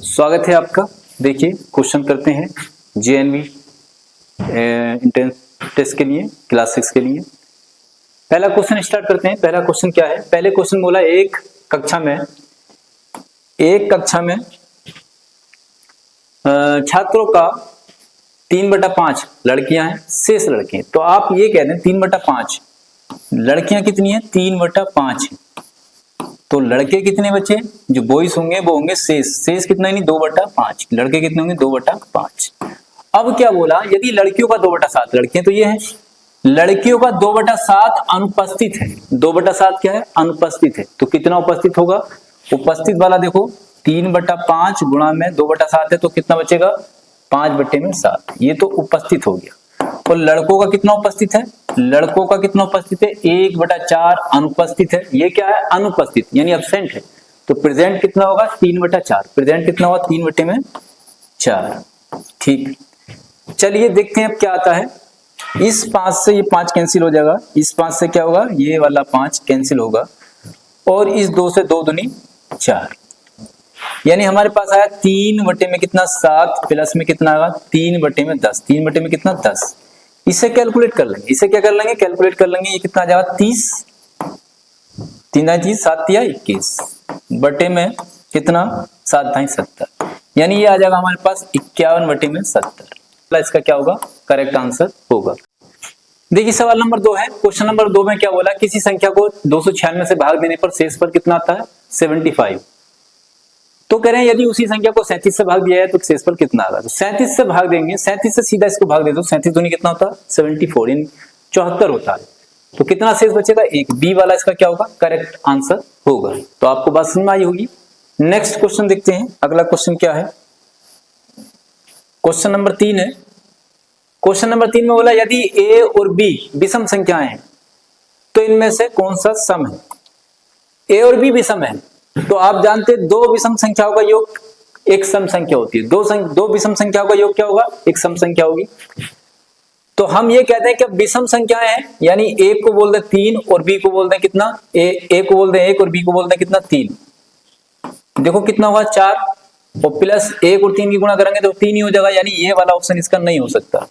स्वागत है आपका। देखिए क्वेश्चन करते हैं जेएनवी एंट्रेंस टेस्ट के लिए क्लास 6 के लिए। पहला क्वेश्चन स्टार्ट करते हैं। पहला क्वेश्चन क्या है? पहले क्वेश्चन बोला एक कक्षा में छात्रों का 3/5 लड़कियां हैं, शेष लड़के हैं। तो आप ये कह दें 3/5 लड़कियां कितनी है? 3/5 है। तो लड़के कितने बचे? जो बॉयज होंगे वो होंगे शेष कितना है? 2/5। लड़के कितने होंगे? 2/5। अब क्या बोला? यदि लड़कियों का 2/7, लड़कियां तो ये है, लड़कियों का 2/7 अनुपस्थित है। 2/7 क्या है? अनुपस्थित है। तो कितना उपस्थित होगा? उपस्थित वाला देखो 3/5 गुणा में 2/7 है तो कितना बचेगा? 5/7। ये तो उपस्थित हो गया। और लड़कों का कितना उपस्थित है? लड़कों का कितना उपस्थित है? 1/4 अनुपस्थित है। ये क्या है? अनुपस्थित यानी एब्सेंट है। तो प्रेजेंट कितना होगा? 3/4। प्रेजेंट कितना होगा? 3/4। ठीक, चलिए देखते हैं अब क्या आता है। इस 5 से ये 5 कैंसिल हो जाएगा। इस 5 से क्या होगा? ये वाला 5 कैंसिल होगा। और इस 2 से 2 दूनी 4, यानी हमारे पास आया 3 में कितना? 7 प्लस में कितना आएगा? 3/10। 3 में कितना? 10। इसे कैलकुलेट कर लेंगे। इसे क्या कर लेंगे? कैलकुलेट कर लेंगे। ये कितना आ जाएगा? 30। 3×3 7 या 21 बटे में कितना? 7×5 70, यानी ये आ जाएगा हमारे पास 51/70। इसका क्या होगा? करेक्ट आंसर होगा। देखिए सवाल नंबर 2 है। क्वेश्चन नंबर 2 में क्या बोला? किसी संख्या को 296 से भाग देने पर शेष पर कितना आता है? 75। तो कह रहे हैं यदि उसी संख्या को 37 से भाग दिया है तो शेष पर कितना आएगा? तो 37 से भाग देंगे। 37 से सीधा इसको भाग दे दो। 37 दूनी कितना होता है? 74 यानी 74 होता है। तो कितना शेष बचेगा? 1। बी वाला इसका क्या होगा? करेक्ट आंसर होगा। तो आपको बात समझ में आई होगी। नेक्स्ट क्वेश्चन देखते हैं। अगला क्वेश्चन क्या है? क्वेश्चन नंबर 3 है। क्वेश्चन नंबर 3 में बोला यदि ए और बी विषम संख्याएं हैं तो इनमें से कौन सा सम है? ए और बी विषम है। तो आप जानते हैं दो विषम संख्याओं का योग एक सम संख्या होती है। दो विषम संख्याओं का योग क्या होगा? एक सम संख्या होगी। तो हम ये कहते हैं कि विषम संख्याएं हैं, यानी ए को बोल दे 3 और बी को बोल दे कितना? ए को बोल दे 1 और बी को बोल दे कितना? 3। देखो कितना होगा? 4। और प्लस 1 और 3 की गुणा करेंगे तो 3 ही हो जाएगा, यानी ये वाला ऑप्शन इसका नहीं हो सकता।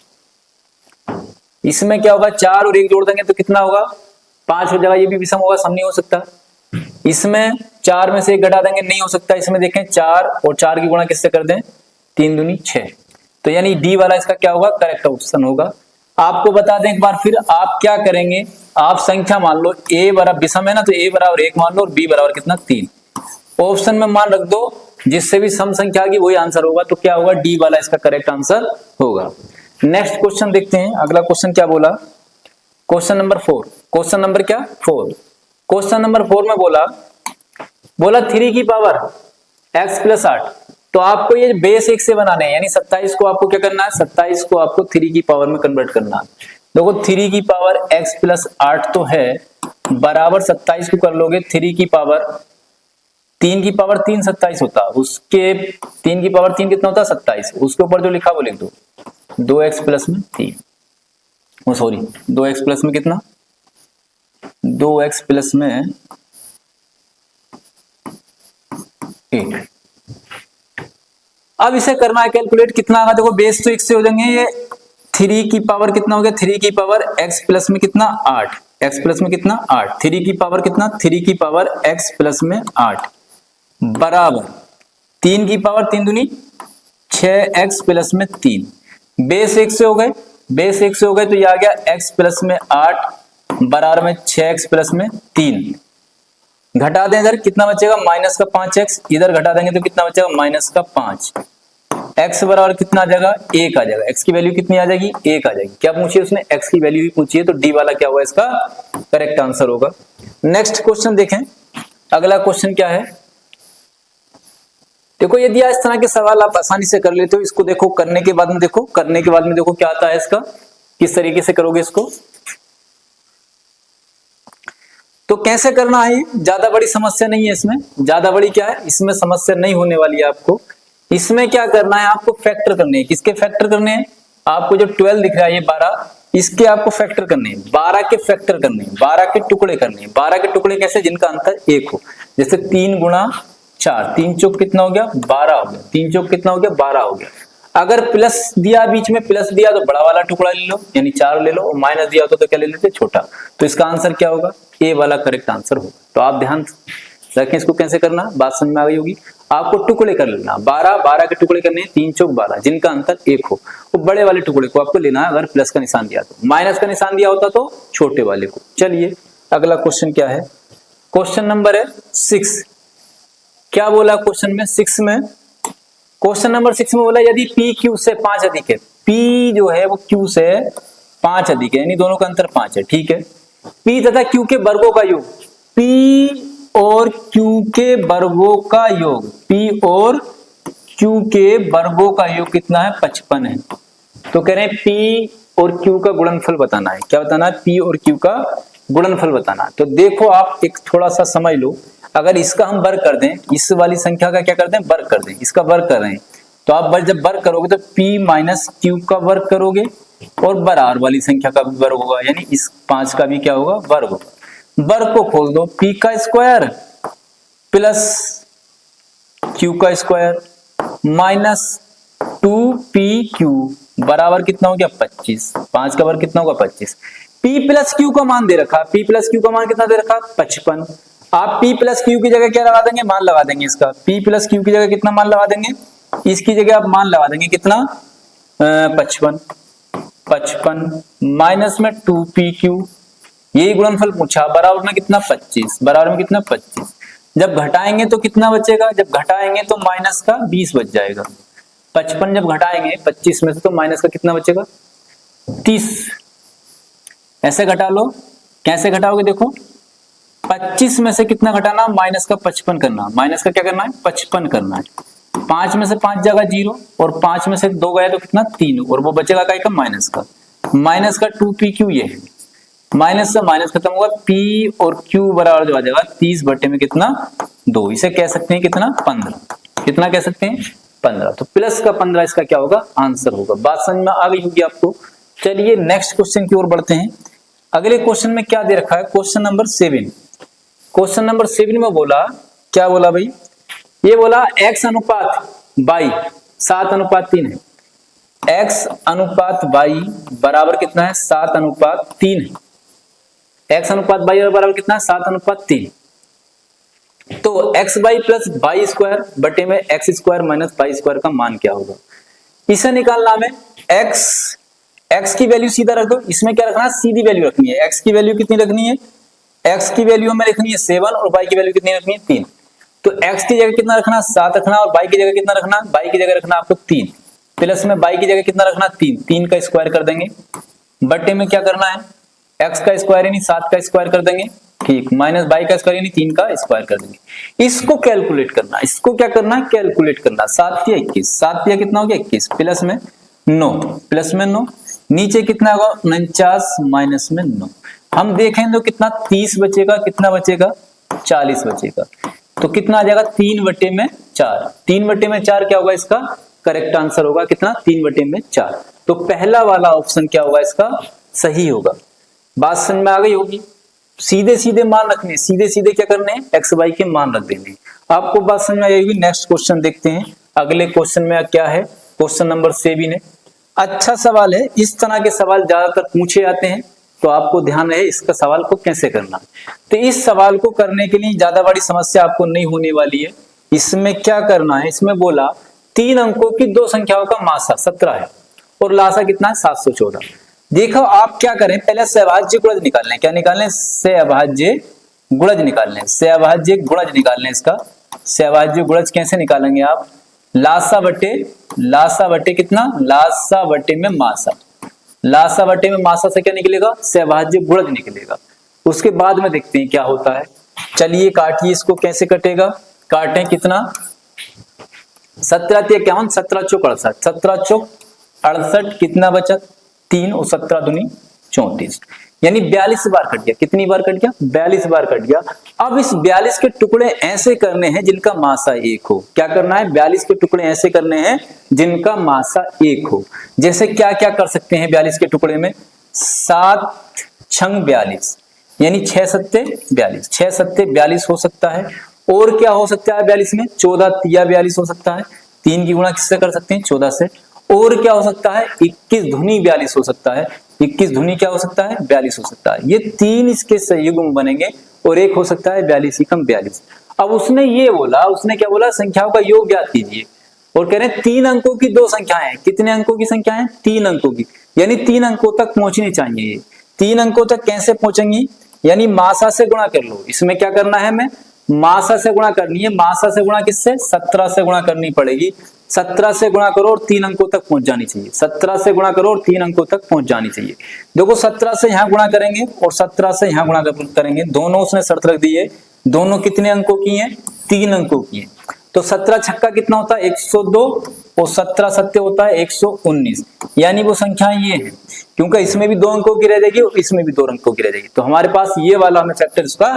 इसमें क्या होगा? 4 और 1 जोड़ देंगे तो कितना होगा? 5 हो जाएगा। ये भी विषम होगा, सम नहीं हो सकता। इसमें 4 में से 1 घटा देंगे, नहीं हो सकता। इसमें देखें 4 और 4 की गुणा किससे कर दें? 3 दूनी 6। तो यानी डी वाला इसका क्या होगा? करेक्ट ऑप्शन होगा। आपको बता दें एक बार फिर, आप क्या करेंगे? आप संख्या मान लो ए बराबर विषम है ना, तो ए बराबर 1 मान लो और बी बराबर कितना? 3। ऑप्शन में मान रख दो, जिससे भी सम संख्या की वही आंसर होगा। तो क्या होगा? डी वाला इसका करेक्ट आंसर होगा। नेक्स्ट क्वेश्चन देखते हैं। अगला क्वेश्चन क्या बोला? Question number 4। क्वेश्चन नंबर क्या? 4। क्वेश्चन नंबर 4 में बोला 3 की पावर x + 8। तो आपको ये बेस 1 से बनाने हैं, यानी 27 को आपको क्या करना है? 27 को आपको 3 की पावर में कन्वर्ट करना है। देखो 3 की पावर x + 8 तो है, बराबर 27 को कर लोगे 3 की पावर 3 की पावर 3 27 होता। उसके 3 की पावर 3 कितना होता? 27। उसके ऊपर जो लिखा वो लिख दो। 2x + में 3, सॉरी 2x + में कितना? 2x + में 8। अब इसे करना है कैलकुलेट, कितना आएगा? देखो बेस तो 1 से हो जाएंगे। ये 3 की पावर कितना हो गया? 3 की पावर x + में कितना? 8। x + में कितना? 8। 3 की पावर कितना? 3 की पावर x + में 8 बराबर 3 की पावर 3 दूनी 6x + में 3। बेस 1 से हो गए। बेस 1 से हो गए तो ये आ गया x + में 8 बराबर में 6x + में 3। घटा दें इधर, कितना बचेगा? -5x। इधर घटा देंगे तो कितना बचेगा? -5। x बराबर कितना आ जाएगा? 1 आ जाएगा। x की वैल्यू कितनी आ जाएगी? 1 आ जाएगी। क्या पूछिए उसने? x की वैल्यू ही पूछी है। तो डी वाला क्या होगा? इसका करेक्ट आंसर होगा। नेक्स्ट क्वेश्चन देखें। अगला क्वेश्चन क्या है? देखो यदि इस तरह के सवाल आप आसानी से कर लेते हो, इसको देखो करने के बाद में देखो क्या आता है इसका, किस तरीके से करोगे इसको। तो कैसे करना है? ज्यादा बड़ी समस्या नहीं है इसमें। ज्यादा बड़ी क्या है? इसमें समस्या नहीं होने वाली है आपको। इसमें क्या करना है? आपको फैक्टर करने हैं। किसके फैक्टर करने हैं? आपको जो 12 दिख रहा है ये 12, इसके आपको फैक्टर करने हैं। 12 के फैक्टर करने हैं, 12 के टुकड़े करने हैं। 12 के टुकड़े कैसे? जिनका अंतर 1 हो। जैसे 3 × 4, 3 चौक कितना हो गया 12 हो गया, 3 चौक कितना हो गया 12 हो गया। अगर प्लस दिया, बीच में प्लस दिया तो बड़ा वाला टुकड़ा ले लो यानी 4 ले लो, और माइनस दिया होता तो क्या ले लेते छोटा। तो इसका आंसर क्या होगा, ए वाला करेक्ट आंसर होगा। तो आप ध्यान रखें इसको कैसे करना, बात समझ में आ गई होगी। आपको टुकड़े कर लेना, 12 के टुकड़े करने हैं, 3 चौक 12 जिनका अंतर 1 हो, वो बड़े वाले टुकड़े को आपको लेना है। अगर प्लस का निशान दिया तो, माइनस का निशान दिया होता तो छोटे वाले को। चलिए अगला क्वेश्चन क्या है, क्वेश्चन नंबर है 6। क्या बोला क्वेश्चन में 6 में, क्वेश्चन नंबर 6 में बोला यदि P Q से 5 अधिक है, P जो है वो Q से 5 अधिक है, यानी दोनों का अंतर 5 है, ठीक है। P तथा Q के वर्गों का योग, P और Q के वर्गों का योग, P और Q के वर्गों का योग कितना है 55 है। तो कह रहे हैं P और Q का गुणनफल बताना है। क्या बताना है, P और Q का गुणनफल बताना है। तो देखो आप एक थोड़ा सा समझ लो, अगर इसका हम वर्ग कर दें, इस वाली संख्या का क्या कर दें वर्ग कर दें, इसका वर्ग कर रहे हैं, तो आप जब वर्ग करोगे तो P माइनस Q का वर्ग करोगे और बराबर वाली संख्या का भी वर्ग होगा, यानी इस 5 का भी क्या होगा वर्ग होगा। वर्ग को खोल दो, P का स्क्वायर प्लस Q का स्क्वायर माइनस 2PQ बराबर कितना हो गया 25। 5 का वर्ग कितना होगा 25। P प्लस Q का मान दे रखा, P प्लस Q का मान कितना दे रखा 55। आप P प्लस Q की जगह क्या लगा देंगे, मान लगा देंगे इसका। P प्लस Q की जगह कितना मान लगा देंगे, इसकी जगह आप मान लगा देंगे कितना 55 माइनस में 2PQ, यही गुणनफल पूछा, बराबर में कितना 25, बराबर में कितना 25। जब घटाएंगे तो कितना बचेगा, जब घटाएंगे तो माइनस का 20 बच जाएगा। 55 जब घटाएंगे 25 में से तो माइनस का कितना बचेगा 30। ऐसे घटा लो, कैसे घटाओगे देखो, 25 में से कितना घटाना, माइनस का 55 करना, माइनस का क्या करना है 55 करना है। 5 में से 5 जाएगा 0 और 5 में से 2 गया तो कितना 3, और वो बचेगा का माइनस का, माइनस का 2PQ ये है, माइनस से माइनस खत्म होगा, P और Q बराबर जो आ जाएगा 30 बटे में कितना 2, इसे कह सकते हैं कितना 15, कितना कह सकते हैं 15। तो प्लस का 15 इसका क्या होगा आंसर होगा। बात समझ में आ गई होगी आपको। चलिए नेक्स्ट क्वेश्चन की ओर बढ़ते हैं। अगले क्वेश्चन में क्या दे रखा है, क्वेश्चन नंबर 7। क्वेश्चन नंबर 7 में बोला, क्या बोला भाई, ये बोला x अनुपात y 7:3 है, x अनुपात y बराबर कितना है 7:3 है, x अनुपात y बराबर कितना है 7:3। तो x y plus y square बटे में x square minus y square का मान क्या होगा, इसे निकालना में एक्स की वैल्यू सीधा रख दो, इसमें क्या रखना है सीधी वैल्यू रखनी है। एक्स की वैल्यू कितनी रखनी है, एक्स की वैल्यू हमें रखनी है 7 और वाई की वैल्यू कितनी रखनी है 3। तो एक्स की जगह कितना रखना 7 रखना और वाई की जगह कितना रखना, वाई की जगह रखना आपको 3 प्लस में वाई की जगह कितना रखना 3 का स्क्वायर कर देंगे, बटे में क्या करना है एक्स का स्क्वायर यानी 7 का स्क्वायर कर देंगे, ठीक, माइनस वाई का स्क्वायर यानी 3 का स्क्वायर कर देंगे। इसको कैलकुलेट करना, इसको क्या करना है कैलकुलेट करना, 7 या 21, 7 या कितना हो गया 21 प्लस में 9, प्लस में 9, नीचे कितना होगा 49 माइनस में 9। हम देखें तो कितना 30 बचेगा, कितना बचेगा 40 बचेगा, तो कितना आ जाएगा 3 बटे में 4। 3 बटे में 4 क्या होगा इसका करेक्ट आंसर होगा कितना 3 बटे में 4। तो पहला वाला ऑप्शन क्या होगा इसका सही होगा। बात समझ में आ गई होगी। सीधे सीधे मान रखने, सीधे सीधे क्या करने एक्स वाई के मान रख देने। आपको बात समझ में आएगी। नेक्स्ट क्वेश्चन देखते हैं। अगले क्वेश्चन में क्या है, क्वेश्चन नंबर 7 है। अच्छा सवाल है, इस तरह के सवाल ज्यादातर पूछे जाते हैं, तो आपको ध्यान रहे इसका सवाल को कैसे करना। तो इस सवाल को करने के लिए ज्यादा बड़ी समस्या आपको नहीं होने वाली है। इसमें क्या करना है, इसमें बोला 3 अंकों की 2 संख्याओं का मासा 17 है और लासा कितना है 714। देखो आप क्या करें, पहले सहभाज्य गुणज निकाल लें। क्या निकाल लें, सहभाज्य गुणज निकाल लें, सहभाज्य गुणज निकाल लें। इसका सहभाज्य गुणज कैसे निकालेंगे आप, लासा बटे कितना, लासा बटे में मासा, लासा बटे में मासा से क्या निकलेगा सहभाज्य गुणज निकलेगा। उसके बाद में देखते हैं क्या होता है। चलिए काटिए इसको, कैसे कटेगा, काटें कितना 17 × 51 17 चौक 68, 17 चौक 68 कितना बचा 3 और 17 दूनी 34, यानी 42 बार कट गया। कितनी बार कट गया 42 बार कट गया। अब इस 42 के टुकड़े ऐसे करने हैं जिनका मासा 1 हो। क्या करना है, 42 के टुकड़े ऐसे करने हैं जिनका मासा 1 हो। जैसे क्या क्या कर सकते हैं 42 के टुकड़े में, 7 × 42 यानी 6 × 7 = 42, 6 × 7 = 42 हो सकता है। और क्या हो सकता है 42 में? 14 या 42 हो सकता है। 3 की गुणा किससे कर सकते हैं? 14 से। और क्या हो सकता है? 21 धुनी 42 हो सकता है। 21 धुनी क्या हो सकता है? 42 हो सकता है। ये 3 इसके संयुग्म बनेंगे और एक हो सकता है 42 ही कम 42। अब उसने ये बोला, उसने क्या बोला? संख्याओं का योग ज्ञात कीजिए। और कह रहे हैं 3 अंकों की 2 संख्याएं हैं। कितने अंकों की संख्या है? 3 अंकों की, यानी 3 अंकों तक पहुंचनी चाहिए। ये 3 अंकों तक कैसे पहुंचेंगी? यानी मासा से गुणा कर लो। इसमें क्या करना है? हमें मासा से गुणा करनी है। मासा से गुणा किससे? 17 से गुणा करनी पड़ेगी। 17 से गुणा करो और 3 अंकों तक पहुंच जानी चाहिए। 17 से गुणा करो और 3 अंकों तक पहुंच जानी चाहिए। देखो 17 से यहां गुणा करेंगे और 17 से यहां गुणा करेंगे, दोनों उसने शर्त रख दी है। दोनों कितने अंकों की हैं? 3 अंकों की हैं। तो 17 छक्का कितना होता है? 102 और 17 सत्ते होता है 119। यानी वो संख्याएं ये हैं, क्योंकि इसमें भी 2 अंकों की रह जाएगी और इसमें भी 2 अंकों की रह जाएगी। तो हमारे पास ये वाला हमें फैक्टर इसका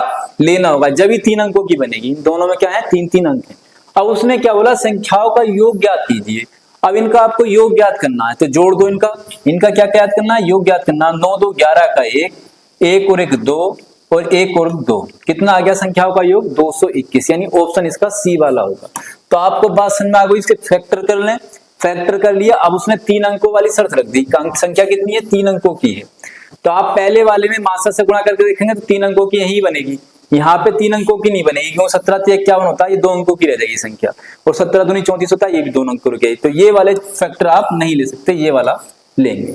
लेना होगा, जब ही 3 अंकों की बनेगी। इन दोनों में क्या है? 3-3 अंक है। अब उसने क्या बोला? संख्याओं का योग ज्ञात कीजिए। अब इनका आपको योग ज्ञात करना है, तो जोड़ दो इनका। इनका क्या ज्ञात करना है? योग ज्ञात करना। 9 2 11 का 1, 1 और 1 2 और 1 और 2, कितना आ गया संख्याओं का योग? 221। यानी ऑप्शन इसका सी वाला होगा। तो आपको बात समझ में आ गई। इसके फैक्टर कर लें। फैक्टर कर लिया। अब उसने 3 अंकों वाली शर्त रख दी। अंक संख्या कितनी है? 3 अंकों की है। तो आप पहले वाले में मासा से गुणा करके देखेंगे तो 3 अंकों की यही बनेगी। यहाँ पे 3 अंकों की नहीं बनेगी, क्यों? 17 3 51 होता है, ये 2 अंकों की रह जाएगी संख्या। और 17 दूनी 34 होता है, ये भी 2 अंकों की। तो ये वाले फैक्टर आप नहीं ले सकते, ये वाला लेंगे।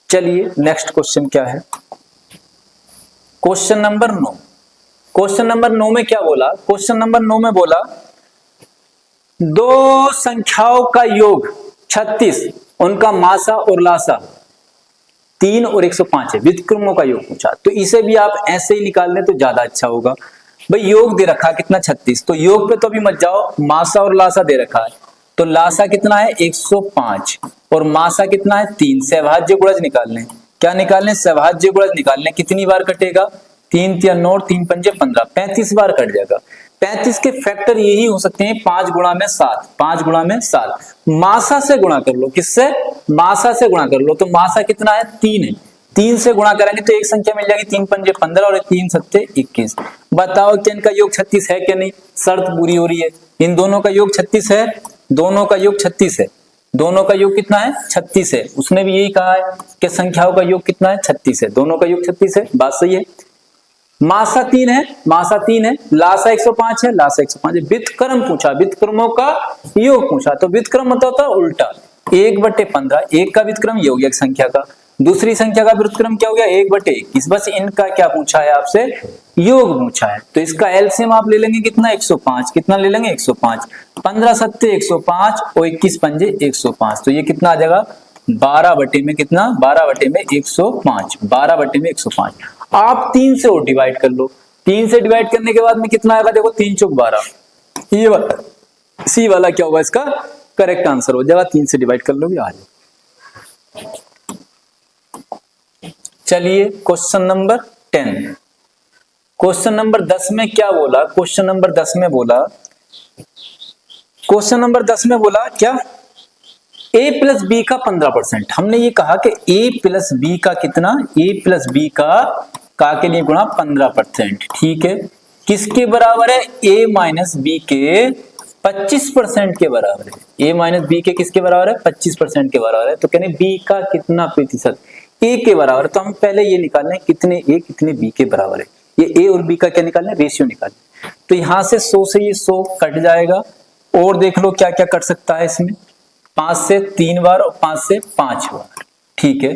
चलिए नेक्स्ट क्वेश्चन क्या है? Question number 9। क्वेश्चन नंबर 9 में क्या बोला? क्वेश्चन नंबर 9 में बोला 2 संख्याओं का योग 36, उनका मासा और लासा 3 और 105 है। व्युत्क्रमों का योग पूछा, तो इसे भी आप ऐसे ही निकाल लें तो ज्यादा अच्छा होगा। भाई योग दे रखा कितना? 36। तो योग पे तो अभी मत जाओ, मासा और लासा दे रखा है। तो लासा कितना है? 105 और मासा कितना है? 3। सहभाज्य गुणज निकालने। क्या निकालने? सहभाज्य गुणज निकालने। कितनी बार कटेगा? 3 3 9 3 5 15, 35 बार कट जाएगा। 35 के फैक्टर यही हो सकते हैं 5 गुणा में 7, 5 गुणा में 7। मासा से गुणा कर लो। किससे? मासा से गुणा कर लो। तो मासा कितना है? 3 है। 3 से गुणा करेंगे तो एक संख्या मिल जाएगी 3 5 15 और 3 7 21। बताओ कि इनका योग 36 है क्या नहीं? शर्त पूरी हो रही है। इन दोनों का योग 36 है। दोनों का योग 36 है। दोनों का योग कितना है? 36 है। उसने भी यही कहा है कि संख्याओं का योग कितना है? 36 है। दोनों का योग 36 है, बात सही है। मासा 3 है, मासा 3 है। लासा 105 है, लासा 105 है। व्युत्क्रम पूछा, व्युत्क्रमों का योग पूछा। तो व्युत्क्रम मतलब होता है उल्टा। 1/15, एक का व्युत्क्रम ये हो गया संख्या का, दूसरी संख्या का व्युत्क्रम क्या हो गया? 1/21। बस इनका क्या पूछा है आपसे? योग पूछा है। तो इसका एलसीएम आप ले लेंगे कितना? 105। कितना ले लेंगे? 105। 15 7 105 और 21 पंजे 105। तो ये कितना आ जाएगा? 12 बटे में कितना? 12 बटे में 105। 12 बटे में 105। आप 3 से और डिवाइड कर लो। 3 से डिवाइड करने के बाद में कितना आएगा? देखो 3 चौक 12। ये वाला सी वाला क्या होगा? इसका करेक्ट आंसर हो जाएगा। 3 से डिवाइड कर लोगे आ जाएगा। चलिए क्वेश्चन नंबर 10। क्वेश्चन नंबर 10 में क्या बोला? क्वेश्चन नंबर 10 में बोला, क्वेश्चन नंबर 10 में बोला क्या? a प्लस बी का 15%। हमने ये कहा कि a प्लस बी का कितना? a प्लस बी का के लिए गुणा 15%। ठीक है, किसके बराबर है? a माइनस बी के 25% के बराबर है। a माइनस बी के किसके बराबर है? 25% के बराबर है। तो कहने b का कितना प्रतिशत? a के बराबर। तो हम पहले ये निकाल लें कितने a कितने b के बराबर है। ये a और b का क्या निकालना है? रेशियो निकालना। तो यहां से 100 से ये 100 कट जाएगा। और देख लो क्या क्या कट सकता है इसमें। 5 से 3 बार और 5 से 5 बार। ठीक है,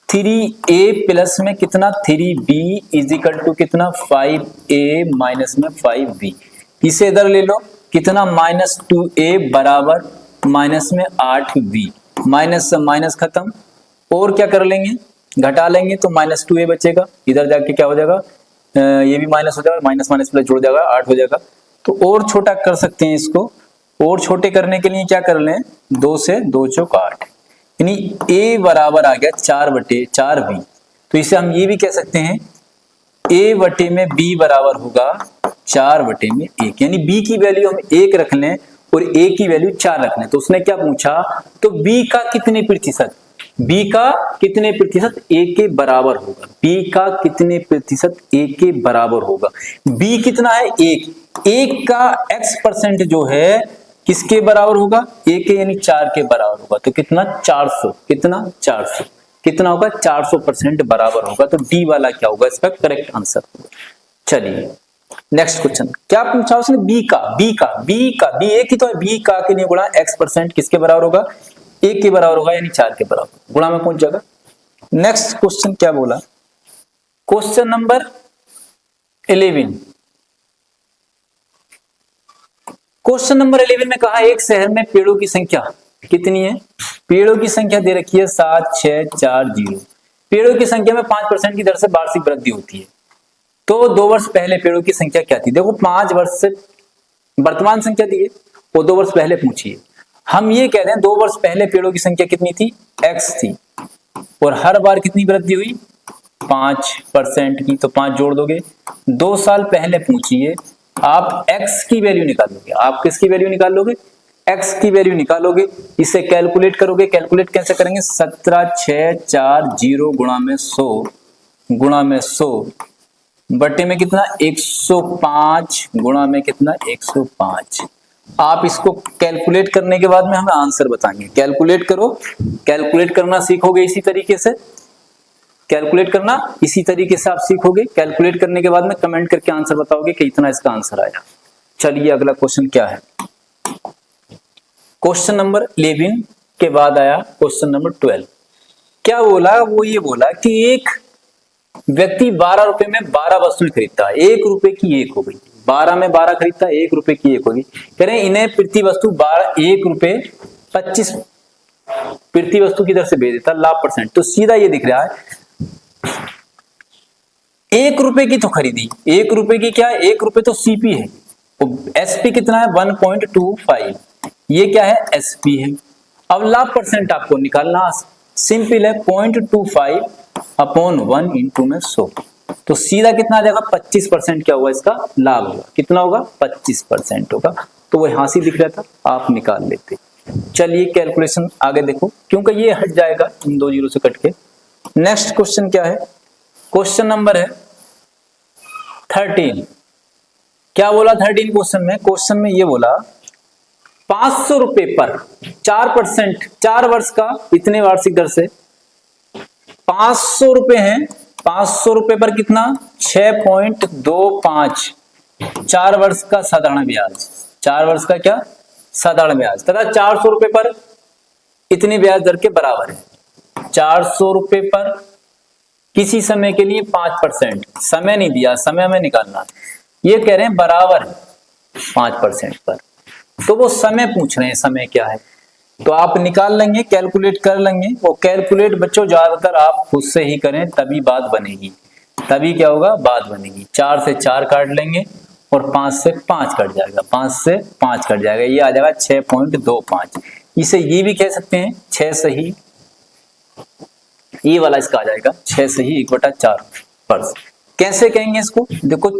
3a प्लस में कितना? 3b इज इक्वल टू कितना? 5a माइनस में 5b। इसे इधर ले लो, कितना? -2a बराबर माइनस में 8b। माइनस से माइनस खत्म। और क्या कर लेंगे? घटा लेंगे तो -2a बचेगा। इधर जाके क्या हो जाएगा? ये भी माइनस हो जाएगा, माइनस माइनस प्लस जुड़ जाएगा, 8 हो जाएगा। तो और छोटा कर सकते हैं इसको। और छोटे करने के लिए क्या कर लें? 2 से 2 चौक 8, यानी a बराबर आ गया 4/4b। तो इसे हम ये भी कह सकते हैं a बटे में b बराबर होगा 4/1, यानी b की वैल्यू हम 1 रख लें और a की वैल्यू 4 रख लें। तो उसने क्या पूछा? तो b का कितने प्रतिशत? b का कितने प्रतिशत a के बराबर होगा? b का कितने प्रतिशत a के बराबर होगा? b कितना है? 1। 1 का x% जो है किसके बराबर होगा, a के यानी 4 के बराबर होगा। तो कितना 400, कितना 400, कितना होगा 400% बराबर होगा। तो डी वाला क्या होगा इसका करेक्ट आंसर होगा। चलिए नेक्स्ट क्वेश्चन क्या पूछा उसने, बी एक ही तो है, बी का के लिए गुणा x% किसके बराबर होगा, 1 के बराबर होगा यानी 4 के बराबर, गुणा में पहुंच जाएगा। नेक्स्ट क्वेश्चन क्या बोला, क्वेश्चन नंबर 11, क्वेश्चन नंबर 11 में कहा एक शहर में पेड़ों की संख्या कितनी है, पेड़ों की संख्या दे रखी है 7, 6, 4, 0। पेड़ों की संख्या में 5% की दर से वार्षिक वृद्धि होती है। तो 2 वर्ष पहले पेड़ों की संख्या क्या थी, देखो 5 वर्ष से वर्तमान संख्या दी है वो 2 वर्ष पहले पूछिए। हम ये कह रहे हैं 2 वर्ष पहले पेड़ों की संख्या कितनी थी, x थी, और हर बार कितनी वृद्धि हुई 5% की, तो 5 जोड़ दोगे। 2 साल पहले पूछिए, आप x की वैल्यू निकालोगे, आप किसकी वैल्यू निकाल लोगे, x की वैल्यू निकालोगे, इसे कैलकुलेट करोगे। कैलकुलेट कैसे करेंगे, 17, 6, 4, 0 गुणा में 100 बटे में कितना 105 गुणा में कितना 105। आप इसको कैलकुलेट करने के बाद में हमें आंसर बताएंगे। कैलकुलेट करो, कैलकुलेट करना सीखोगे इसी तरीके से, कैलकुलेट करना इसी तरीके से आप सीखोगे। कैलकुलेट करने के बाद में कमेंट करके आंसर बताओगे कि इतना इसका आंसर आया। चलिए अगला क्वेश्चन क्या है, क्वेश्चन नंबर 11 के बाद आया क्वेश्चन नंबर 12। क्या बोला, वो ये बोला कि एक व्यक्ति 12 रुपए में 12 वस्तुएं खरीदता है, 1 रुपए की 1 हो गई, 12 में 12 खरीदता है, 1 रुपए की 1 होगी। कह रहे हैं इन्हें प्रति वस्तु 1 रुपए 25 प्रति वस्तु की दर से बेच देता लाभ %। तो सीधा ये दिख रहा है 1 रुपए की तो खरीदी, 1 रुपए की क्या है, 1 रुपए तो सीपी है, तो एसपी कितना है 1.25, ये क्या है एसपी है। अब लाभ % आपको निकालना सिंपल है, 0.25 अपॉन 1 इंटू में 100, तो सीधा कितना आ जाएगा 25% क्या होगा इसका लाभ होगा, कितना होगा 25% होगा। तो वो यहां से दिख रहा था, आप निकाल लेते। चलिए कैलकुलेशन आगे देखो, क्योंकि ये हट जाएगा इन 2 जीरो से कट के। नेक्स्ट क्वेश्चन क्या है, क्वेश्चन नंबर है 13। क्या बोला 13 क्वेश्चन में, क्वेश्चन में ये बोला 500 रुपए पर 4%, 4 वर्ष का इतने वार्षिक दर से 500 रुपए हैं, 500 रुपए पर कितना 6.25, 4 वर्ष का साधारण ब्याज, 4 वर्ष का क्या साधारण ब्याज, तथा 400 रुपए पर इतनी ब्याज दर के बराबर है। 400 रुपए पर किसी समय के लिए 5%, समय नहीं दिया, समय में निकालना, ये कह रहे हैं बराबर है 5% पर, तो वो समय पूछ रहे हैं, समय क्या है, तो आप निकाल लेंगे, कैलकुलेट कर लेंगे। वो कैलकुलेट बच्चों ज्यादातर आप खुद से ही करें तभी बात बनेगी, तभी क्या होगा बात बनेगी। 4 से 4 काट लेंगे और 5 से 5 कट जाएगा, 5 से 5 कट जाएगा, ये आ जाएगा 6.25। इसे ये भी कह सकते हैं 6 सही, ये वाला इसका आ जाएगा 6 सही 1/4 पर। कैसे कहेंगे इसको, देखो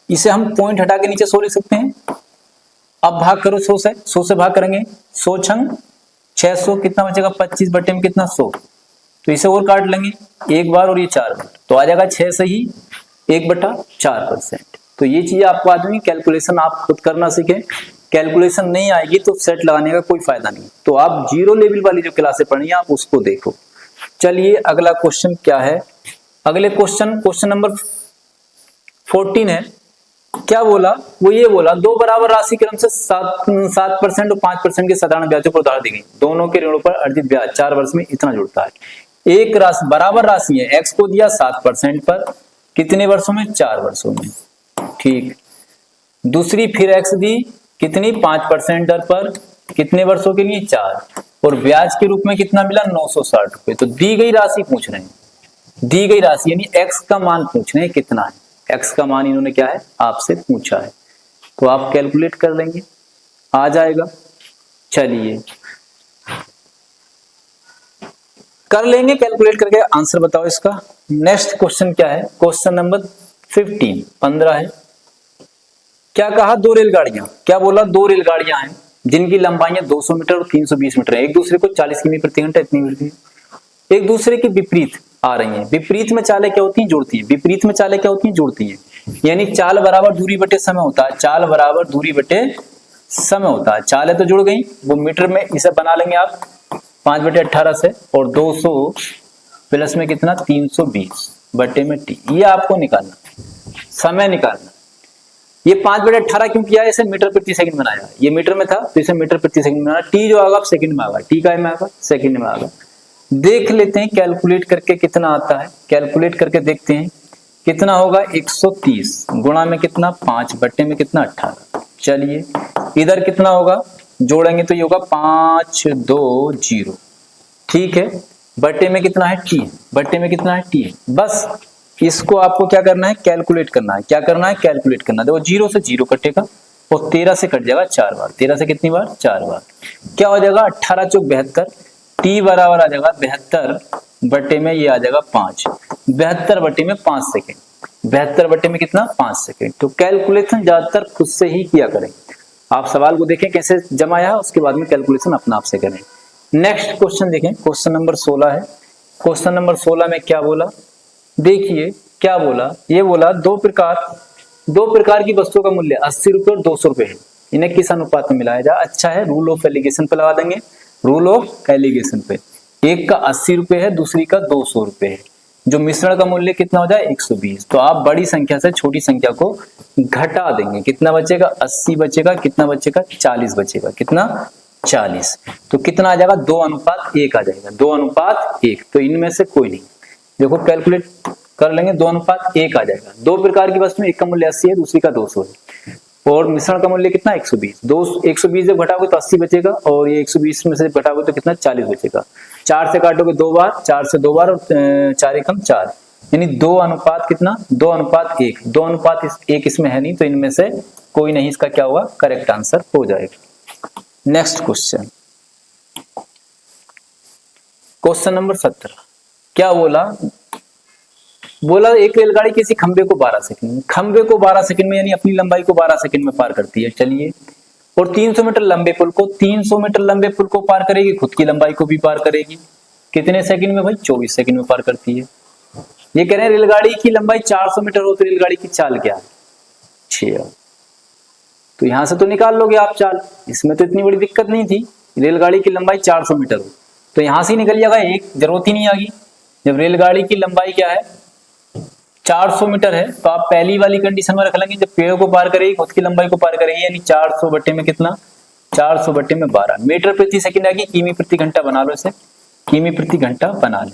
इसे हम पॉइंट हटा के नीचे 100 लिख सकते हैं। अब भाग करो 100 से भाग करेंगे, 100 छंग 600, कितना बचेगा 25 बटे में कितना 100, तो इसे और काट लेंगे एक बार और ये 4 बार, तो आ जाएगा 6 सही 1/4%। तो ये चीज आपको आदमी कैलकुलेशन आप खुद करना सीखें, कैलकुलेशन नहीं आएगी तो सेट लगाने का कोई फायदा नहीं। तो आप जीरो लेवल वाली जो क्लासें पढ़ी आप उसको देखो। चलिए अगला क्वेश्चन क्या है, अगले क्वेश्चन नंबर 14 है। क्या बोला, वो ये बोला 2 बराबर राशि क्रम से 7% और 5% के साधारण ब्याजों पर उधार दी गई, दोनों के ऋणों पर अर्जित ब्याज 4 वर्ष में इतना जुड़ता है। एक राशि बराबर राशि है, x को दिया 7% पर, कितने वर्षों में 4 वर्षों में, ठीक। दूसरी फिर x दी कितनी 5% दर पर, कितने वर्षों के लिए 4, और ब्याज के रूप में कितना मिला 960 रुपए। तो दी गई राशि पूछ रहे हैं, दी गई राशि यानी x का मान पूछ रहे हैं कितना है, x का मान इन्होंने क्या है आपसे पूछा है, तो आप कैलकुलेट कर लेंगे आ जाएगा। चलिए कर लेंगे, कैलकुलेट करके आंसर बताओ इसका। नेक्स्ट क्वेश्चन क्या है, क्वेश्चन नंबर 15 है। क्या कहा 2 रेलगाड़ियां, क्या बोला 2 रेलगाड़ियां हैं जिनकी लंबाई 200 मीटर और 320 मीटर है, एक दूसरे को 40 किमी प्रति घंटा इतनी मिलती है, एक दूसरे के विपरीत आ रही हैं। विपरीत में चालें क्या होती हैं, जुड़ती हैं, विपरीत में चालें क्या होती हैं, जुड़ती हैं। यानी चाल बराबर दूरी बटे समय होता है, चाल बराबर दूरी बटे समय होता है। चालें तो जुड़ गई, वो मीटर में इसे बना लेंगे आप 5/18 से, और 200 प्लस में कितना 320 बटे में टी, ये आपको निकालना, समय निकालना। ये 5/18 क्यों किया है, इसे मीटर प्रति सेकंड बनाया, ये मीटर में था तो इसे मीटर प्रति सेकंड बनाना। टी जो आगा सेकंड में आगा, टी का में आगा सेकंड में आगा। देख लेते हैं कैलकुलेट करके कितना आता है, कैलकुलेट करके देखते हैं कितना होगा। 130 गुणा में कितना 5 बटे में कितना 18। चलिए इधर कितना होगा, जोड़ेंगे तो ये होगा 520, ठीक है, बटे में कितना है टी, बटे में कितना है टी। बस इसको आपको क्या करना है, कैलकुलेट करना है। क्या करना है, कैलकुलेट करना है। देखो 0 से 0 कटेगा और 13 से कट जाएगा 4 बार, 13 से कितनी बार 4 बार। क्या हो जाएगा 18 चौक 72, टी बराबर आ जाएगा 72 बटे में ये आ जाएगा 5, 72 बटे में 5 सेकेंड, 72 बटे में कितना 5 सेकेंड। तो कैलकुलेशन ज्यादातर खुद से ही किया करें, आप सवाल को देखें कैसे जमाया है, उसके बाद में कैलकुलेशन अपना आप से करें। नेक्स्ट क्वेश्चन देखें, क्वेश्चन नंबर 16 है। क्वेश्चन नंबर 16 में क्या बोला, देखिए क्या बोला, ये बोला दो प्रकार की वस्तुओं का मूल्य 80 रुपए और 200 रुपए है, इन्हें किस अनुपात में मिलाया जाए। अच्छा है, रूल ऑफ एलिगेशन पे लगा देंगे, रूल ऑफ एलिगेशन पे। एक का 80 रुपए है, दूसरी का 200 रुपए है, जो मिश्रण का मूल्य कितना हो जाए 120। तो आप बड़ी संख्या से छोटी संख्या को घटा देंगे, कितना बचेगा 80 बचेगा, कितना बचेगा 40 बचेगा, कितना 40। तो कितना आ जाएगा 2:1 आ जाएगा, 2:1। तो इनमें से कोई नहीं, देखो कैलकुलेट कर लेंगे, 2:1 आ जाएगा। दो प्रकार की वस्तु में एक का मूल्य 80 है, दूसरी का 200 है, और मिश्रण का मूल्य कितना 120। 120 जब घटाओगे तो 80 बचेगा, और ये 120 में से घटाओगे तो कितना 40 बचेगा। 4 से काटोगे 2 बार, 4 से 2 बार, और 4 एकम 4, यानी 2:1 कितना 2:1। 2:1 इसमें है नहीं, तो इनमें से कोई नहीं इसका क्या होगा करेक्ट आंसर हो जाएगा। नेक्स्ट क्वेश्चन, क्वेश्चन नंबर 17 क्या बोला, एक रेलगाड़ी किसी खंबे को 12 सेकंड में यानी अपनी लंबाई को 12 सेकंड में पार करती है। चलिए, और 300 मीटर लंबे पुल को पार करेगी, खुद की लंबाई को भी पार करेगी। कितने सेकंड में भाई 24 सेकंड में पार करती है। ये कह रहे हैं रेलगाड़ी की लंबाई 400 मीटर हो तो रेलगाड़ी की चाल क्या है 6। तो यहां से तो निकाल लोगे आप चाल, इसमें तो इतनी बड़ी दिक्कत नहीं थी। रेलगाड़ी की लंबाई 400 मीटर हो तो यहां से ही निकल जाएगा, एक जरूरत ही नहीं आगी। जब रेलगाड़ी की लंबाई क्या है 400 मीटर है, तो आप पहली वाली कंडीशन में रख लेंगे, जब पेड़ को पार करेगी खुद की लंबाई को पार करेगी, यानी 400 बटे में कितना 400 बटे में 12 मीटर प्रति सेकंड आएगी। किमी प्रति घंटा बना लो इसे, किमी प्रति घंटा बना ले।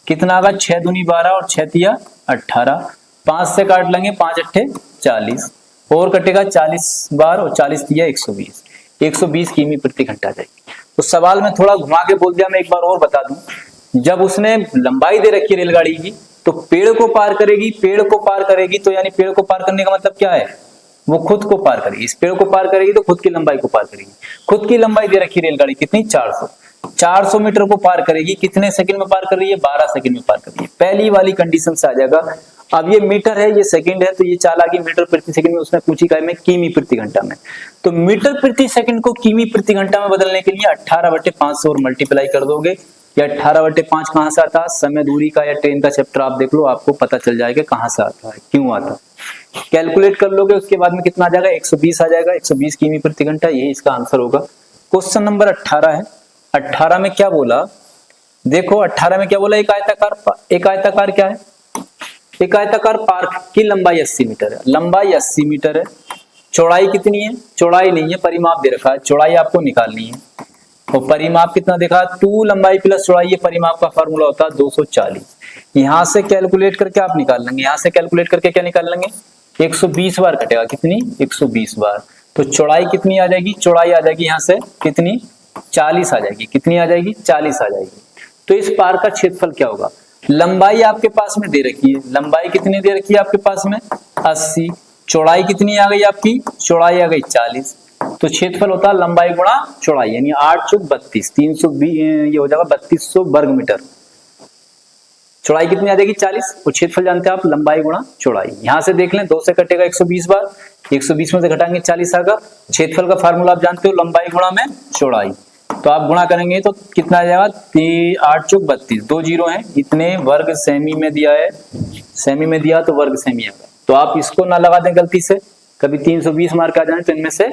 कितना आगा 6 दूनी 12 और 6 तिया 18, 5 से काट लेंगे 5 अट्ठे 40, और कटेगा 40 बार और 40 तिया 120, 120 किमी प्रति घंटा जाएगी। तो सवाल में थोड़ा घुमा के बोल दिया, मैं एक बार और बता दूं, जब उसने लंबाई दे रखी है रेलगाड़ी की, तो पेड़ को पार करेगी, तो यानी पेड़ को पार करने का मतलब क्या है, वो खुद को पार करेगी। इस पेड़ को पार करेगी तो खुद की लंबाई को पार करेगी। खुद की लंबाई दे रखी रेलगाड़ी कितनी 400 मीटर को पार करेगी, कितने सेकंड में पार कर रही है 12 सेकंड में पार कर रही है। पहली वाली कंडीशन से आ जाएगा। अब ये मीटर है, ये सेकंड है, तो ये चाल आ गई मीटर प्रति सेकंड में, उसने पूछी काय में किमी प्रति घंटा में। तो मीटर प्रति सेकंड को किमी प्रति घंटा में बदलने के लिए 18/500 और मल्टीप्लाई कर दोगे। या 18/5 कहां से आता है, समय दूरी का या ट्रेन का चैप्टर आप देख लो, आपको पता चल जाएगा कहां से आता है, क्यों आता है। कैलकुलेट कर लोगे, उसके बाद में कितना आ जाएगा 120 आ जाएगा, 120 किमी प्रति घंटा, यही इसका आंसर होगा। क्वेश्चन नंबर 18 है। 18 में क्या बोला, देखो 18 में क्या बोला, एक आयताकार क्या है, एक आयताकार पार्क की लंबाई 80 मीटर है। लंबाई 80 मीटर है, चौड़ाई कितनी है, चौड़ाई नहीं है, परिमाप दे रखा है, चौड़ाई आपको निकालनी है। और परिमाप कितना देखा 2 लंबाई प्लस चौड़ाई, ये परिमाप का फार्मूला होता है 240। यहां से कैलकुलेट करके आप निकाल लेंगे, यहां से कैलकुलेट करके क्या निकाल लेंगे 120 बार कटेगा, कितनी 120 बार। तो चौड़ाई कितनी आ जाएगी, चौड़ाई आ जाएगी यहां से कितनी 40 आ जाएगी, कितनी आ जाएगी 40 आ जाएगी। तो इस पार्क का क्षेत्रफल क्या होगा, लंबाई आपके पास में दे रखी है, लंबाई कितनी दे रखी है आपके पास में 80, चौड़ाई कितनी आ गई आपकी, चौड़ाई आ गई 40, तो क्षेत्रफल होता है लंबाई गुणा चौड़ाई, यानी 8 चौक 32, 320 ये हो जाएगा 3200 वर्ग मीटर। चौड़ाई कितनी आ जाएगी 40, और क्षेत्रफल जानते हैं आप लंबाई गुणा चौड़ाई। यहां से देख लें 2 से कटेगा 120 बार, 120 में से घटाएंगे 40 आएगा। क्षेत्रफल का फार्मूला आप जानते हो लंबाई गुणा में चौड़ाई, तो आप गुणा करेंगे तो कितना आ जाएगा 8 चौक 32, 2 जीरो है, इतने वर्ग सेमी में दिया है, सेमी में दिया तो वर्ग सेमी आएगा, तो आप इसको ना लगा दें गलती से, कभी 320 मार्क आ जाए तो इनमें से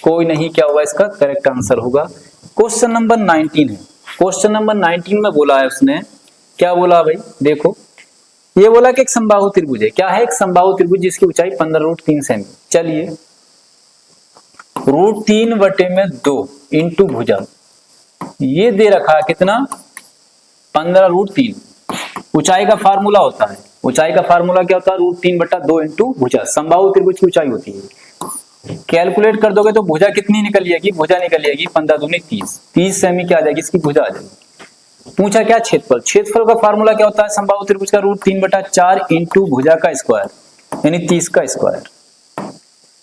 कोई नहीं क्या होगा इसका करेक्ट आंसर होगा। क्वेश्चन नंबर 19 है। क्वेश्चन नंबर 19 में बोला है उसने, क्या बोला भाई देखो, ये बोला कि एक समबाहु त्रिभुज है। क्या है? एक समबाहु त्रिभुज जिसकी ऊंचाई 15√3 सेमी। चलिए √3/2 इंटू भुजा, ये दे रखा है कितना 15√3। ऊंचाई का फार्मूला होता है, ऊंचाई का फार्मूला क्या होता है √3/2 इंटू भुजा। समबाहु त्रिभुज की ऊंचाई होती है, कैलकुलेट कर दोगे तो भुजा कितनी निकल जाएगी, भुजा निकल जाएगी 15 दूनी 30 सेमी क्या आ जाएगी इसकी भुजा आ जाएगी। पूछा क्या क्षेत्रफल, क्षेत्रफल का फार्मूला क्या होता है समबाहु त्रिभुज का √3/4 इंटू भुजा का स्क्वायर यानी 30 का स्क्वायर।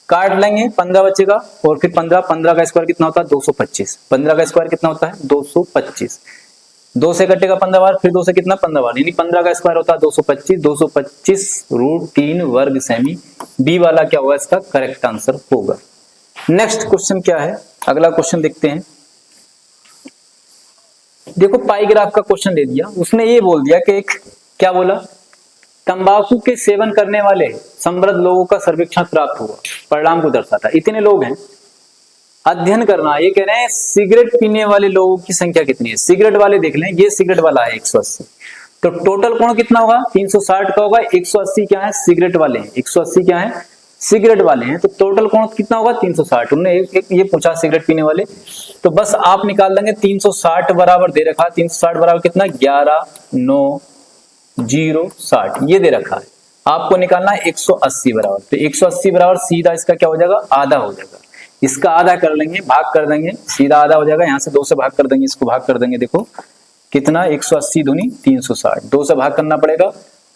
काट लेंगे 15 बचेगा और फिर 15 का स्क्वायर कितना होता है 225। 15 का स्क्वायर कितना होता है 225। 2 से कटेगा 15 बार, फिर 2 से कितना 15 बार, यानी 15 का स्क्वायर होता है 225। 225 √3 वर्ग सेमी। बी वाला क्या होगा इसका करेक्ट आंसर होगा। नेक्स्ट क्वेश्चन क्या है, अगला क्वेश्चन देखते हैं। देखो पाई ग्राफ का क्वेश्चन दे दिया, उसने ये बोल दिया कि एक क्या बोला, तंबाकू के सेवन करने वाले समृद्ध लोगों का सर्वेक्षण प्राप्त हुआ, परिणाम को दर्शाता। इतने लोग हैं, अध्ययन करना। ये कह रहे हैं सिगरेट पीने वाले लोगों की संख्या कितनी है। सिगरेट वाले देख लें, ये सिगरेट वाला है 180, तो टोटल कोण कितना होगा 360 का होगा। 180 क्या है सिगरेट वाले हैं, 180 क्या है सिगरेट वाले हैं, तो टोटल कोण कितना होगा 360। उन्होंने एक ये पूछा सिगरेट पीने वाले, तो बस आप निकाल देंगे 360 बराबर दे रखा है। 360 बराबर कितना 11 9 0 60 ये दे रखा है। आपको निकालना है 180 बराबर, तो 180 बराबर सीधा इसका क्या हो जाएगा आधा हो जाएगा। इसका आधा कर लेंगे, भाग कर देंगे, सीधा आधा हो जाएगा। यहाँ से 2 से भाग कर देंगे, इसको भाग कर देंगे। देखो कितना 180 दूनी 360, 2 से भाग करना पड़ेगा।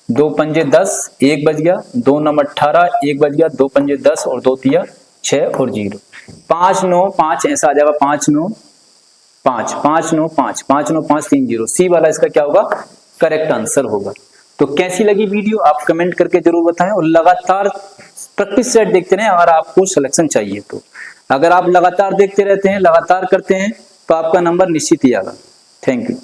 2 पंजे 10, 1 बच गया, 2 9 18, 1 बच गया, 2 पंजे 10 और 2 तिया 6 और 0, 5 9 5 ऐसा आ जाएगा। 5 9 5 5 9 5 5 9 5 3 0। सी वाला इसका क्या होगा करेक्ट आंसर होगा। तो कैसी लगी वीडियो आप कमेंट करके जरूर बताएं, और लगातार प्रैक्टिस सेट देखते रहें अगर आपको सिलेक्शन चाहिए तो। अगर आप लगातार देखते रहते हैं, लगातार करते हैं, तो आपका नंबर निश्चित ही आएगा। Thank you.